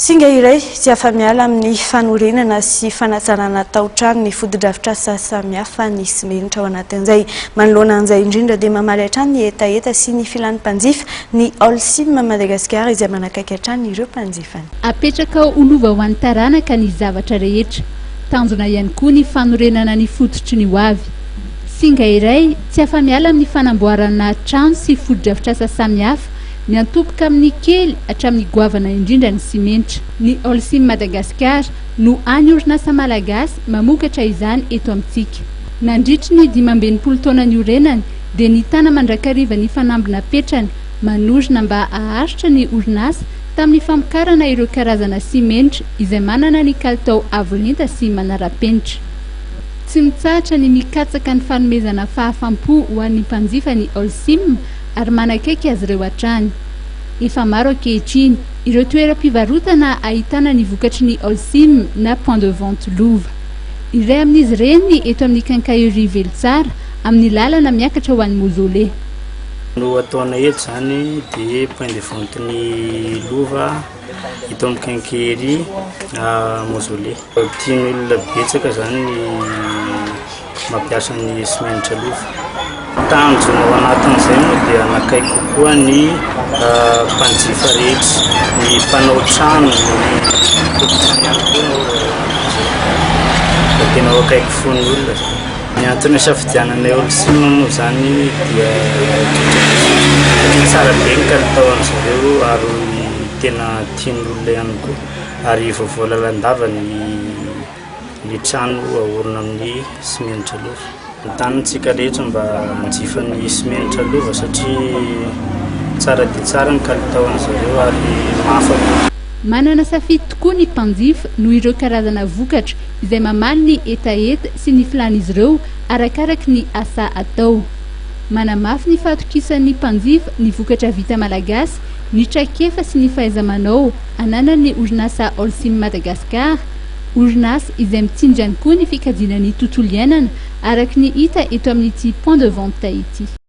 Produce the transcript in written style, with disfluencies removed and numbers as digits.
Singa iray tsy afa-miala amin'ny fanorenana sy fanatsarana tao-trano ny foto-dravitra samihafa ny simenitra ao anatin'izay. Manoloana an'izay indrindra dia mamaly hatrany ny etaeta sy ny filan'ny mpanjifa ny Holcim Madagasikara izay manakaiky hatrany ireo mpanjifany. Apetraka olova ho an'ny taranaka ny zavatra rehetra. Tanjona ihany koa ny fanorenana ny fototry ny hoavy. Singa iray tsy afa-miala amin'ny fanamboarana trano sy foto-dravitra samihafa ny antopoka amin'ny kely hatramin'ny goavana indrindra ny simenitra. Ny Holcim Madagasikara no any orinasa malagasy mamokatra izany eto amintsika. Nandritry ny 15 taona niorenany dia nitana mandrakariva ny fanambina petrany manorina mba haharitra ny orinasa tamin'ny famokarana ireo karazana simenitra izay manana ny kalitao avolenta sy manara-penitra. Tsy mitsahatra ny mikatsaka ny fanomezana fahafampo ho an'ny mpanjifa ny Holcim ary manakaiky azy ireo hatrany. Efa maro ankehitriny ireo toeram-pivarotana ahitana ny vokatry ny Holcim na point de vente lova. Iray amin'izy ireny eto amin'ny Quincaillerie Velitsara amin'ny lalana miakatra ho an'ny Mozole. No ataona eto zany dia point de vente ny lova eto amin'ny Quincaillerie Mozole. Tiany olona betsaka zany mampiasa ny simenitra lova. Tanjona ao anatin'izay moa dia anakaiky kokoa ny mpanjifa rehetra, ny mpanao trano, ny tompon-trano ihany koa da tena ao akaiky fony olona. Ny antony safidiananay Holcim moa zany dia tsara be ny kalitaon'izareo ary tena tian'olona ihany koa ary vaovao lalandava ny trano ahorona amin'ny simenitra lova. Tanitsika rehetra mba manjifa ny simenitra lova satria tsara dia tsara ny kalitaon'izareo ary mahafa-po. Manana safidy tokoa ny mpanjifa noho ireo karazana vokatra izay mamaly ny etaeta sy ny filan'izy ireo arakaraky ny asa atao. Manamafy ny fahatokisan'ny mpanjifa ny vokatra vita malagasy, ny traikefa sy ny fahaiza-manao ananan'ny orinasa Holcim Madagasikara, orinasa izay mitsindrany koa ny fikajiana ny tontolo iainana araky ny hita eto amin'ity point de vente ity.